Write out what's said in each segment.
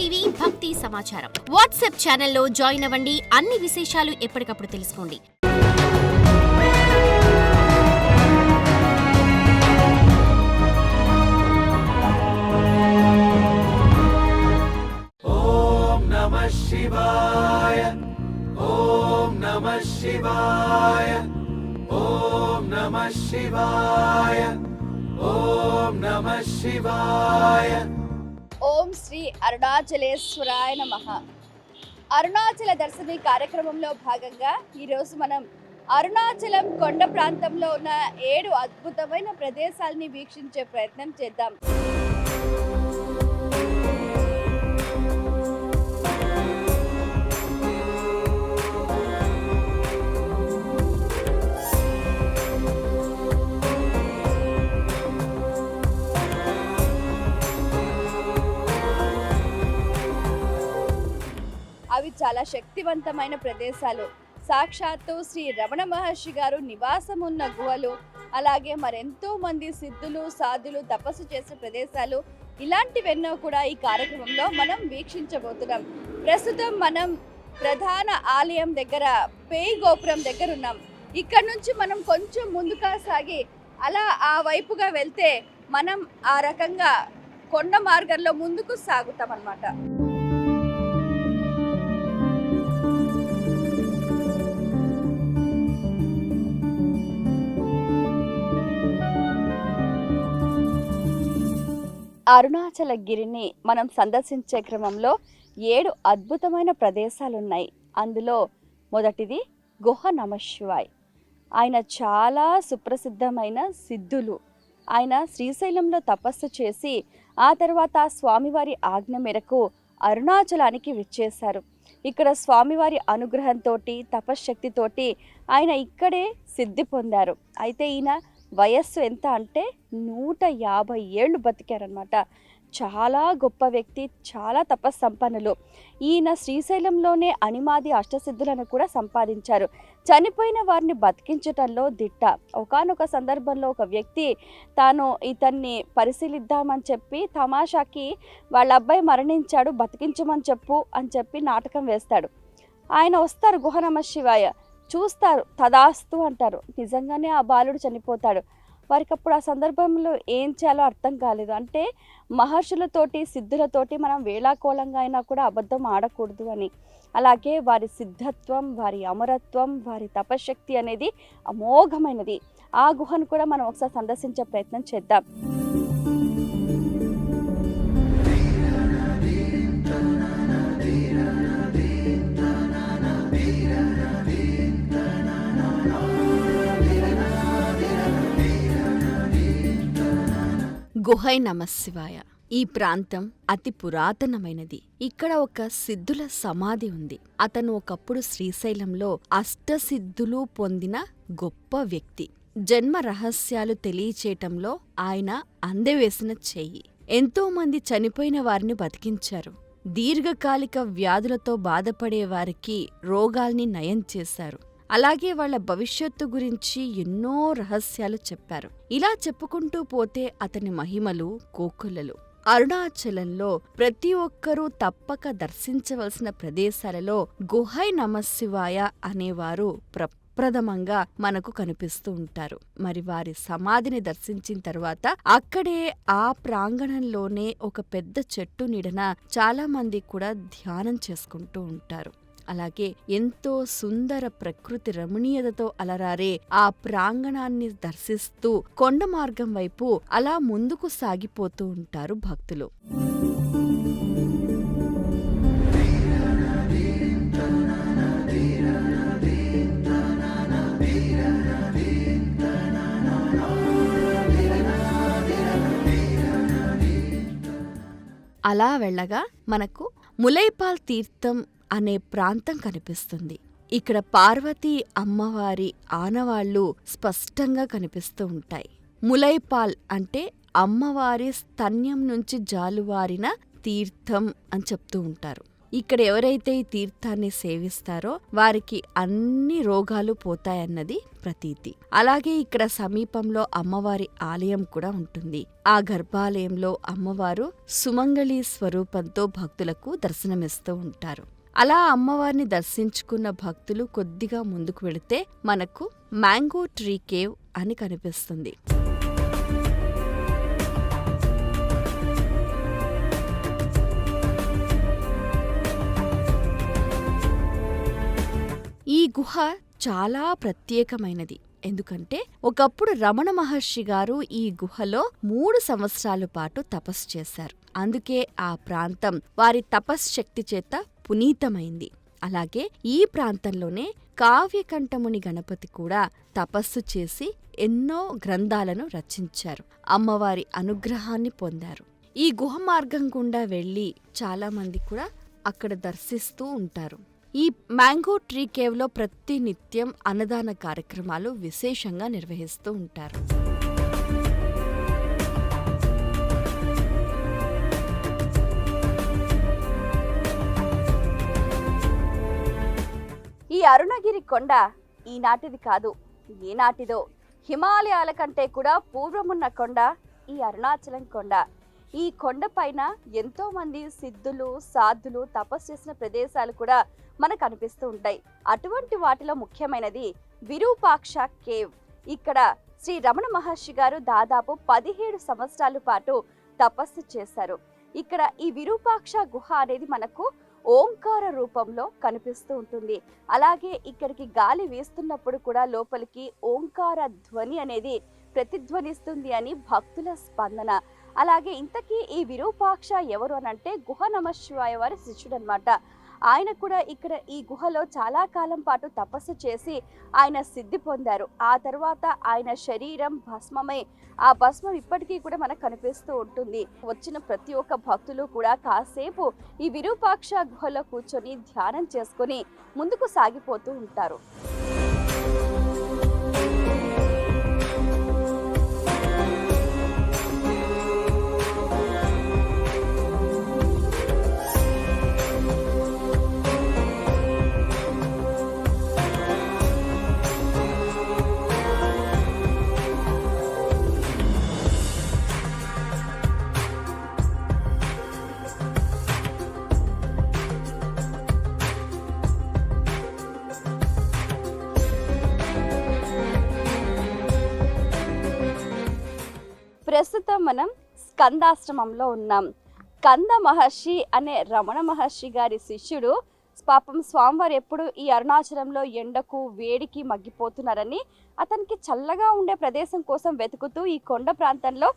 TV భక్తి సమాచారం WhatsApp ఛానల్లో జాయిన్ అవ్వండి. అన్ని విశేషాలు ఎప్పటికప్పుడు తెలుసుకోండి. ఓం నమః శివాయ ఓం నమః శివాయ ఓం నమః శివాయ ఓం నమః శివాయ. ఓం శ్రీ అరుణాచలేశ్వరాయ నమః. అరుణాచల దర్శని కార్యక్రమంలో భాగంగా ఈరోజు మనం అరుణాచలం కొండ ప్రాంతంలో ఉన్న 7 అద్భుతమైన ప్రదేశాలని వీక్షించే ప్రయత్నం చేద్దాం. అవి చాలా శక్తివంతమైన ప్రదేశాలు. సాక్షాత్తు శ్రీ రమణ మహర్షి గారు నివాసం ఉన్న గుహలు, అలాగే మరెంతో మంది సిద్ధులు సాధులు తపస్సు చేసే ప్రదేశాలు, ఇలాంటివెన్నో కూడా ఈ కార్యక్రమంలో మనం వీక్షించబోతున్నాం. ప్రస్తుతం మనం ప్రధాన ఆలయం దగ్గర పేయి గోపురం దగ్గర ఉన్నాం. ఇక్కడ నుంచి మనం కొంచెం ముందుగా సాగి అలా ఆ వైపుగా వెళ్తే మనం ఆ రకంగా కొండ మార్గంలో ముందుకు సాగుతాం అన్నమాట. అరుణాచల గిరిని మనం సందర్శించే క్రమంలో 7 అద్భుతమైన ప్రదేశాలున్నాయి. అందులో మొదటిది గుహ నమశివాయ్. ఆయన చాలా సుప్రసిద్ధమైన సిద్ధులు. ఆయన శ్రీశైలంలో తపస్సు చేసి ఆ తర్వాత స్వామివారి ఆజ్ఞ మేరకు అరుణాచలానికి విచ్చేశారు. ఇక్కడ స్వామివారి అనుగ్రహంతో తపశ్శక్తితోటి ఆయన ఇక్కడే సిద్ధి పొందారు. అయితే ఈయన వయస్సు ఎంత అంటే 150 ఏళ్ళు బతికారనమాట. చాలా గొప్ప వ్యక్తి, చాలా తపస్సంపన్నులు. ఈయన శ్రీశైలంలోనే అనిమాది అష్టసిద్ధులను కూడా సంపాదించారు. చనిపోయిన వారిని బతికించటంలో దిట్ట. ఒకానొక సందర్భంలో ఒక వ్యక్తి తాను ఇతన్ని పరిశీలిద్దామని చెప్పి తమాషాకి వాళ్ళ అబ్బాయి మరణించాడు, బతికించమని చెప్పు అని చెప్పి నాటకం వేస్తాడు. ఆయన వస్తారు గుహ నమశివాయ, చూస్తారు, తదాస్తు అంటారు. నిజంగానే ఆ బాలుడు చనిపోతాడు. వారికి అప్పుడు ఆ సందర్భంలో ఏం చేయాలో అర్థం కాలేదు. అంటే మహర్షులతోటి సిద్ధులతోటి మనం వేళాకోళంగా అయినా కూడా అబద్ధం ఆడకూడదు అని. అలాగే వారి సిద్ధత్వం, వారి అమరత్వం, వారి తపశక్తి అనేది అమోఘమైనది. ఆ గుహను కూడా మనం ఒకసారి సందర్శించే ప్రయత్నం చేద్దాం. గుహై నమశివాయ. ఈ ప్రాంతం అతి పురాతనమైనది. ఇక్కడ ఒక సిద్ధుల సమాధి ఉంది. అతను ఒకప్పుడు శ్రీశైలంలో అష్టసిద్ధులు పొందిన గొప్ప వ్యక్తి. జన్మ రహస్యాలు తెలియచేయటంలో ఆయన అందెవేసిన చెయ్యి. ఎంతో మంది చనిపోయిన వారిని బతికించారు. దీర్ఘకాలిక వ్యాధులతో బాధపడే వారికి రోగాల్ని నయం చేశారు. అలాగే వాళ్ల భవిష్యత్తు గురించి ఎన్నో రహస్యాలు చెప్పారు. ఇలా చెప్పుకుంటూ పోతే అతని మహిమలు కోకొల్లలు. అరుణాచలంలో ప్రతి ఒక్కరూ తప్పక దర్శించవలసిన ప్రదేశాలలో గుహై నమశివాయ అనేవారు ప్రప్రథమంగా మనకు కనిపిస్తూ ఉంటారు. మరి వారి సమాధిని దర్శించిన తర్వాత అక్కడే ఆ ప్రాంగణంలోనే ఒక పెద్ద చెట్టు నీడన చాలా మంది కూడా ధ్యానం చేసుకుంటూ ఉంటారు. అలాగే ఎంతో సుందర ప్రకృతి రమణీయతతో అలరారే ఆ ప్రాంగణాన్ని దర్శిస్తూ కొండ మార్గం వైపు అలా ముందుకు సాగిపోతూ ఉంటారు భక్తులు. అలా వెళ్ళగా మనకు ములైపాల్ తీర్థం అనే ప్రాంతం కనిపిస్తుంది. ఇక్కడ పార్వతీ అమ్మవారి ఆనవాళ్లు స్పష్టంగా కనిపిస్తూ ఉంటాయి. ములైపాల్ అంటే అమ్మవారి స్తన్యం నుంచి జాలువారిన తీర్థం అని చెప్తూ ఉంటారు. ఇక్కడ ఎవరైతే ఈ తీర్థాన్ని సేవిస్తారో వారికి అన్ని రోగాలు పోతాయన్నది ప్రతీతి. అలాగే ఇక్కడ సమీపంలో అమ్మవారి ఆలయం కూడా ఉంటుంది. ఆ గర్భాలయంలో అమ్మవారు సుమంగళి స్వరూపంతో భక్తులకు దర్శనమిస్తూ ఉంటారు. అలా అమ్మవారిని దర్శించుకున్న భక్తులు కొద్దిగా ముందుకు వెళితే మనకు మ్యాంగో ట్రీ కేవ్ అని కనిపిస్తుంది. ఈ గుహ చాలా ప్రత్యేకమైనది. ఎందుకంటే ఒకప్పుడు రమణ మహర్షి గారు ఈ గుహలో 3 సంవత్సరాల పాటు తపస్సు చేశారు. అందుకే ఆ ప్రాంతం వారి తపశ్శక్తి చేత పునీతమైంది. అలాగే ఈ ప్రాంతంలోనే కావ్యకంఠముని గణపతి కూడా తపస్సు చేసి ఎన్నో గ్రంథాలను రచించారు. అమ్మవారి అనుగ్రహాన్ని పొందారు. ఈ గుహ మార్గం గుండా వెళ్లి చాలా మంది కూడా అక్కడ దర్శిస్తూ ఉంటారు. ఈ మ్యాంగో ట్రీ కేవ్లో ప్రతి నిత్యం అన్నదాన కార్యక్రమాలు విశేషంగా నిర్వహిస్తూ ఉంటారు. ఈ అరుణగిరి కొండ ఈనాటిది కాదు, ఏనాటిదో. హిమాలయాల కంటే కూడా పూర్వమున్న కొండ ఈ అరుణాచలం కొండ. ఈ కొండపైన ఎంతో మంది సిద్ధులు, సాధులు తపస్సు చేసిన ప్రదేశాలు కూడా మనకు కనిపిస్తూ ఉంటాయి. అటువంటి వాటిలో ముఖ్యమైనది విరూపాక్ష కేవ్. ఇక్కడ శ్రీ రమణ మహర్షి గారు దాదాపు 17 సంవత్సరాల పాటు తపస్సు చేశారు. ఇక్కడ ఈ విరూపాక్ష గుహ అనేది మనకు ఓంకార రూపంలో కనిపిస్తూ ఉంటుంది. అలాగే ఇక్కడికి గాలి వీస్తున్నప్పుడు కూడా లోపలికి ఓంకార ధ్వని అనేది ప్రతిధ్వనిస్తుంది అని భక్తుల స్పందన. అలాగే ఇంతకీ ఈ విరూపాక్ష ఎవరు అనంటే గుహ నమశివాయ వారి శిష్యుడు అనమాట. ఆయన కూడా ఇక్కడ ఈ గుహలో చాలా కాలం పాటు తపస్సు చేసి ఆయన సిద్ధి పొందారు. ఆ తర్వాత ఆయన శరీరం భస్మమై ఆ భస్మం ఇప్పటికీ కూడా మనకు కనిపిస్తూ ఉంటుంది. వచ్చిన ప్రతి ఒక్క భక్తులు కూడా కాసేపు ఈ విరూపాక్ష గుహలో కూర్చొని ధ్యానం చేసుకొని ముందుకు సాగిపోతూ ఉంటారు. ప్రస్తుతం మనం స్కందాశ్రమంలో ఉన్నాం. స్కంద మహర్షి అనే రమణ మహర్షి గారి శిష్యుడు. పాపం స్వామివారు ఎప్పుడు ఈ అరుణాచలంలో ఎండకు వేడికి మగ్గిపోతున్నారని అతనికి చల్లగా ఉండే ప్రదేశం కోసం వెతుకుతూ ఈ కొండ ప్రాంతంలో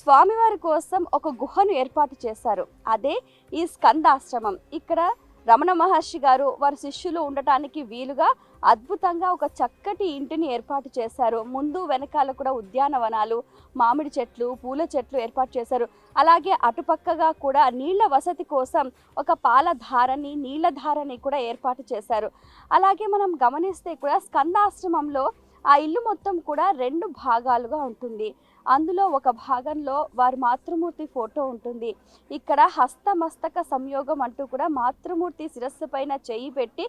స్వామివారి కోసం ఒక గుహను ఏర్పాటు చేశారు. అదే ఈ స్కందాశ్రమం. ఇక్కడ రమణ మహర్షి గారు వారి శిష్యులు ఉండటానికి వీలుగా అద్భుతంగా ఒక చక్కటి ఇంటిని ఏర్పాటు చేశారు. ముందు వెనకాల కూడా ఉద్యానవనాలు, మామిడి చెట్లు, పూల చెట్లు ఏర్పాటు చేశారు. అలాగే అటుపక్కగా కూడా నీళ్ల వసతి కోసం ఒక పాలధారని, నీళ్లధారని కూడా ఏర్పాటు చేశారు. అలాగే మనం గమనిస్తే కూడా స్కందాశ్రమంలో ఆ ఇల్లు మొత్తం కూడా 2 భాగాలుగా ఉంటుంది. అందులో ఒక భాగంలో వారి మాతృమూర్తి ఫోటో ఉంటుంది. ఇక్కడ హస్తమస్తక సంయోగం అంటూ కూడా మాతృమూర్తి శిరస్సు పైన చేయి పెట్టి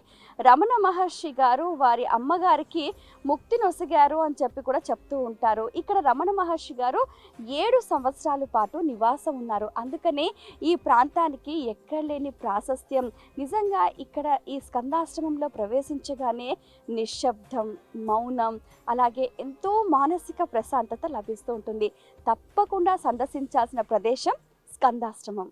రమణ మహర్షి గారు వారి అమ్మగారికి ముక్తి నొసగారు అని చెప్పి కూడా చెప్తూ ఉంటారు. ఇక్కడ రమణ మహర్షి గారు 7 సంవత్సరాల పాటు నివాసం ఉన్నారు. అందుకనే ఈ ప్రాంతానికి ఎక్కడలేని ప్రాశస్త్యం. నిజంగా ఇక్కడ ఈ స్కందాశ్రమంలో ప్రవేశించగానే నిశ్శబ్దం, మౌనం, అలాగే ఎంతో మానసిక ప్రశాంతత లభిస్తూ ఉంటుంది. తప్పకుండా సందర్శించాల్సిన ప్రదేశం స్కందాశ్రమం.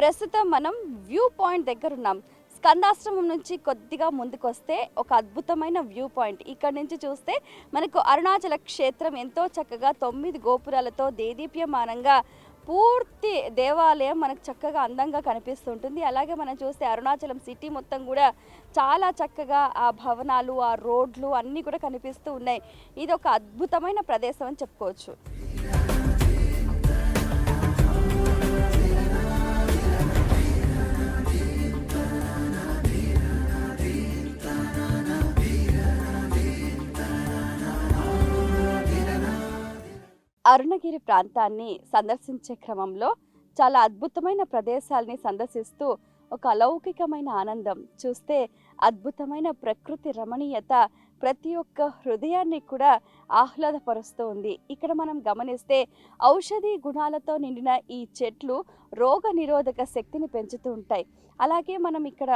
ప్రస్తుతం మనం వ్యూ పాయింట్ దగ్గర ఉన్నాం. స్కందాశ్రమం నుంచి కొద్దిగా ముందుకు వస్తే ఒక అద్భుతమైన వ్యూ పాయింట్. ఇక్కడ నుంచి చూస్తే మనకు అరుణాచల క్షేత్రం ఎంతో చక్కగా 9 గోపురాలతో దేదీప్యమానంగా పూర్తి దేవాలయం మనకు చక్కగా అందంగా కనిపిస్తుంటుంది. అలాగే మనం చూస్తే అరుణాచలం సిటీ మొత్తం కూడా చాలా చక్కగా ఆ భవనాలు, ఆ రోడ్లు అన్నీ కూడా కనిపిస్తూ ఉన్నాయి. ఇది ఒక అద్భుతమైన ప్రదేశం అని చెప్పుకోవచ్చు. అరుణగిరి ప్రాంతాన్ని సందర్శించే క్రమంలో చాలా అద్భుతమైన ప్రదేశాలని సందర్శిస్తూ ఒక అలౌకికమైన ఆనందం, చూస్తే అద్భుతమైన ప్రకృతి రమణీయత ప్రతి ఒక్క హృదయాన్ని కూడా ఆహ్లాదపరుస్తూ ఉంది. ఇక్కడ మనం గమనిస్తే ఔషధీ గుణాలతో నిండిన ఈ చెట్లు రోగ నిరోధక శక్తిని పెంచుతూ ఉంటాయి. అలాగే మనం ఇక్కడ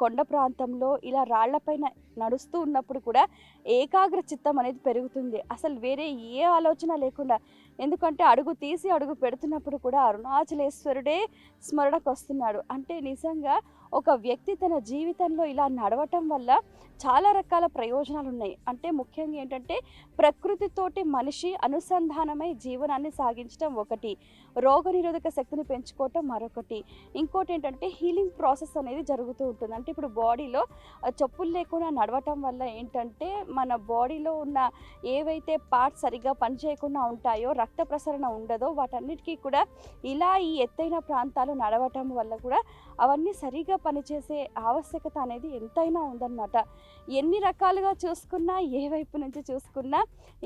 కొండ ప్రాంతంలో ఇలా రాళ్లపైన నడుస్తూ ఉన్నప్పుడు కూడా ఏకాగ్ర చిత్తం అనేది పెరుగుతుంది. అసలు వేరే ఏ ఆలోచన లేకుండా, ఎందుకంటే అడుగు తీసి అడుగు పెడుతున్నప్పుడు కూడా అరుణాచలేశ్వరుడే స్మరణకు వస్తున్నాడు. అంటే నిజంగా ఒక వ్యక్తి తన జీవితంలో ఇలా నడవటం వల్ల చాలా రకాల ప్రయోజనాలు ఉన్నాయి. అంటే ముఖ్యంగా ఏంటంటే ప్రకృతితోటి మనిషి అనుసంధానమై జీవనాన్ని సాగించడం ఒకటి, రోగనిరోధక శక్తిని పెంచుకోవటం మరొకటి, ఇంకోటి ఏంటంటే హీలింగ్ ప్రాసెస్ అనేది జరుగుతూ ఉంటుంది. అంటే ఇప్పుడు బాడీలో చెప్పులు లేకుండా నడవటం వల్ల ఏంటంటే మన బాడీలో ఉన్న ఏవైతే పార్ట్స్ సరిగ్గా పనిచేయకుండా ఉంటాయో, రక్త ప్రసరణ ఉండదో, వాటన్నిటికీ కూడా ఇలా ఈ ఎత్తైన ప్రాంతాలు నడవటం వల్ల కూడా అవన్నీ సరిగా పనిచేసే ఆవశ్యకత అనేది ఎంతైనా ఉందన్నమాట. ఎన్ని రకాలుగా చూసుకున్నా, ఏ వైపు నుంచి చూసుకున్నా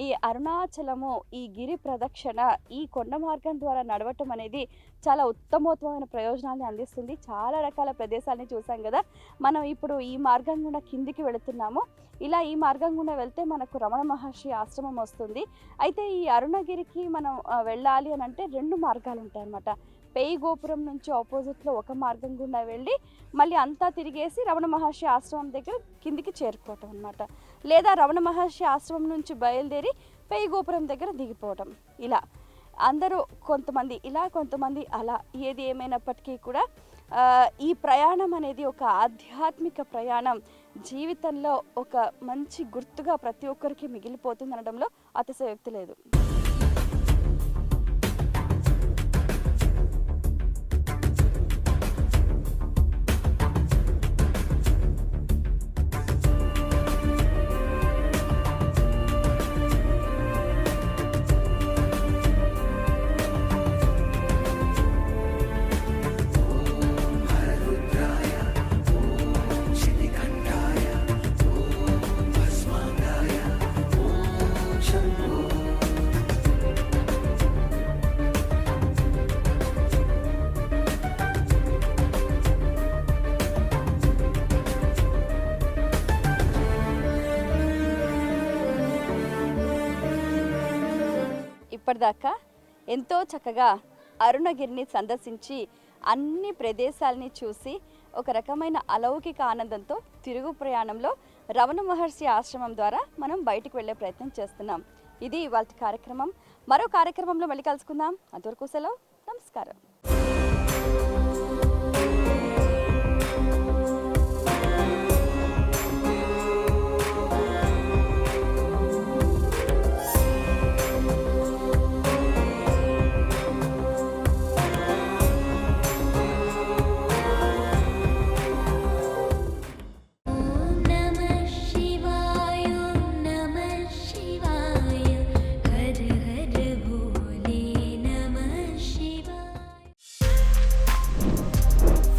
ఈ అరుణాచలము, ఈ గిరి ప్రదక్షిణ, ఈ కొండ మార్గం ద్వారా నడవటం అనేది చాలా ఉత్తమోత్తమైన ప్రయోజనాన్ని అందిస్తుంది. చాలా రకాల ప్రదేశాలని చూసాం కదా. మనం ఇప్పుడు ఈ మార్గం గుండా కిందికి వెళుతున్నాము. ఇలా ఈ మార్గం గుండా వెళ్తే మనకు రమణ మహర్షి ఆశ్రమం వస్తుంది. అయితే ఈ అరుణగిరికి మనం వెళ్ళాలి అని అంటే 2 మార్గాలు ఉంటాయన్నమాట. పేయి గోపురం నుంచి ఆపోజిట్లో ఒక మార్గం గుండా వెళ్ళి మళ్ళీ అంతా తిరిగేసి రమణ మహర్షి ఆశ్రమం దగ్గర కిందికి చేరుకోవటం అన్నమాట. లేదా రమణ మహర్షి ఆశ్రమం నుంచి బయలుదేరి పేయి గోపురం దగ్గర దిగిపోవటం. ఇలా అందరూ కొంతమంది ఇలా, కొంతమంది అలా, ఏది ఏమైనప్పటికీ కూడా ఈ ప్రయాణం అనేది ఒక ఆధ్యాత్మిక ప్రయాణం, జీవితంలో ఒక మంచి గుర్తుగా ప్రతి ఒక్కరికి మిగిలిపోతుంది అనడంలో అతిశయోక్తి లేదు. ఇప్పటిదాకా ఎంతో చక్కగా అరుణగిరిని సందర్శించి అన్ని ప్రదేశాలని చూసి ఒక రకమైన అలౌకిక ఆనందంతో తిరుగు ప్రయాణంలో రమణ మహర్షి ఆశ్రమం ద్వారా మనం బయటకు వెళ్ళే ప్రయత్నం చేస్తున్నాం. ఇది ఇవాల్టి కార్యక్రమం. మరో కార్యక్రమంలో మళ్ళీ కలుసుకుందాం. అంతవరకు సెలవు. నమస్కారం.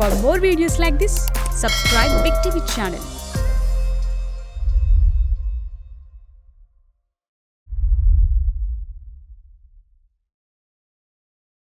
For more videos like this, subscribe Big TV channel.